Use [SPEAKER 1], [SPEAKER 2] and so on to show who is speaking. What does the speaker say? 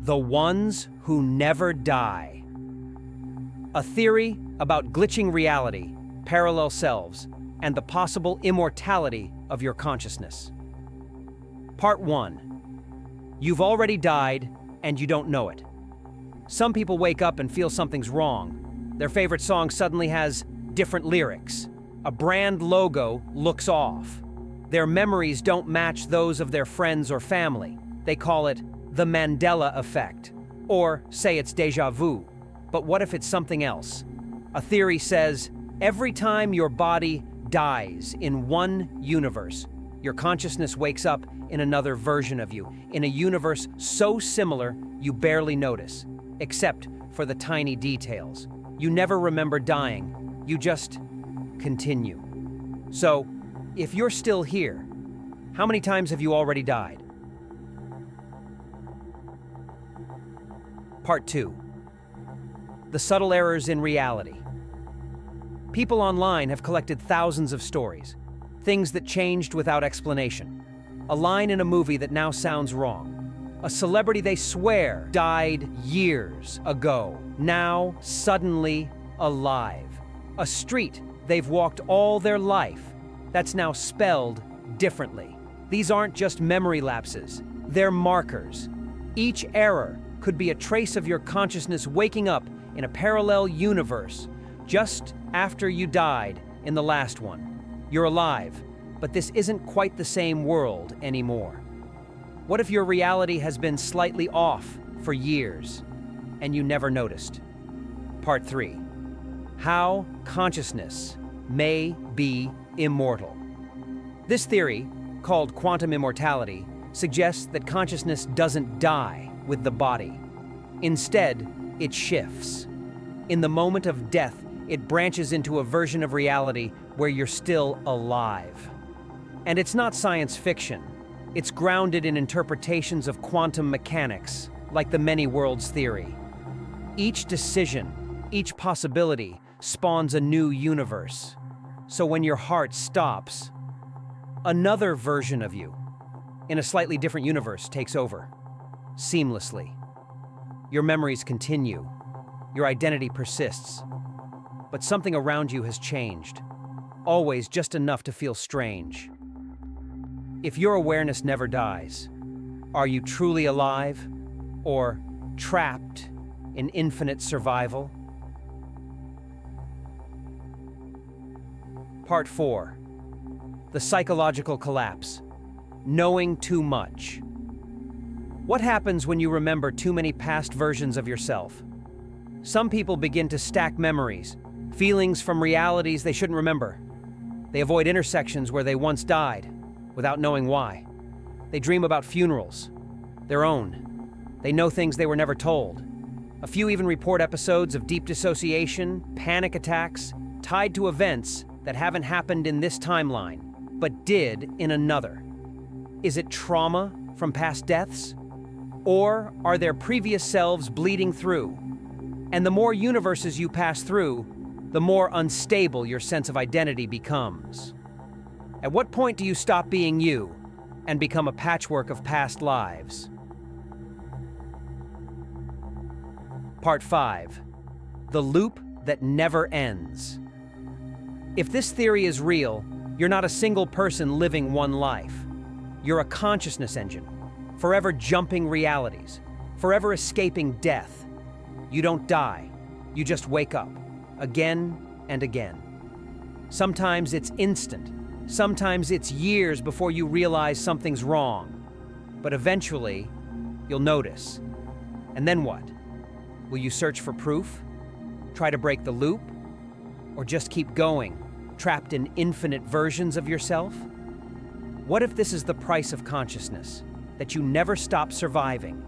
[SPEAKER 1] The ones who never die. A theory about glitching reality, parallel selves, and the possible immortality of your consciousness. Part 1. You've already died, and you don't know it. Some people wake up and feel something's wrong. Their favorite song suddenly has different lyrics. A brand logo looks off. Their memories don't match those of their friends or family. They call it the Mandela Effect, or say it's déjà vu. But what if it's something else? A theory says every time your body dies in one universe, your consciousness wakes up in another version of you, in a universe so similar you barely notice, except for the tiny details. You never remember dying, you just continue. So, if you're still here, how many times have you already died? Part 2. The subtle errors in reality. People online have collected thousands of stories, things that changed without explanation. A line in a movie that now sounds wrong. A celebrity they swear died years ago, now suddenly alive. A street they've walked all their life that's now spelled differently. These aren't just memory lapses, they're markers. Each error could be a trace of your consciousness waking up in a parallel universe just after you died in the last one. You're alive, but this isn't quite the same world anymore. What if your reality has been slightly off for years and you never noticed? Part 3. How consciousness may be immortal. This theory, called quantum immortality, suggests that consciousness doesn't die with the body. Instead, it shifts. In the moment of death, it branches into a version of reality where you're still alive. And it's not science fiction. It's grounded in interpretations of quantum mechanics, like the many worlds theory. Each decision, each possibility, spawns a new universe. So when your heart stops, another version of you, in a slightly different universe, takes over, seamlessly. Your memories continue, your identity persists, but something around you has changed, always just enough to feel strange. If your awareness never dies, are you truly alive or trapped in infinite survival? Part 4. The psychological collapse. Knowing too much. What happens when you remember too many past versions of yourself? Some people begin to stack memories, feelings from realities they shouldn't remember. They avoid intersections where they once died, without knowing why. They dream about funerals, their own. They know things they were never told. A few even report episodes of deep dissociation, panic attacks, tied to events that haven't happened in this timeline, but did in another. Is it trauma from past deaths? Or are their previous selves bleeding through? And the more universes you pass through, the more unstable your sense of identity becomes. At what point do you stop being you and become a patchwork of past lives? Part 5. The loop that never ends. If this theory is real, you're not a single person living one life. You're a consciousness engine, forever jumping realities, forever escaping death. You don't die, you just wake up, again and again. Sometimes it's instant, sometimes it's years before you realize something's wrong. But eventually, you'll notice. And then what? Will you search for proof? Try to break the loop? Or just keep going, trapped in infinite versions of yourself? What if this is the price of consciousness? That you never stop surviving,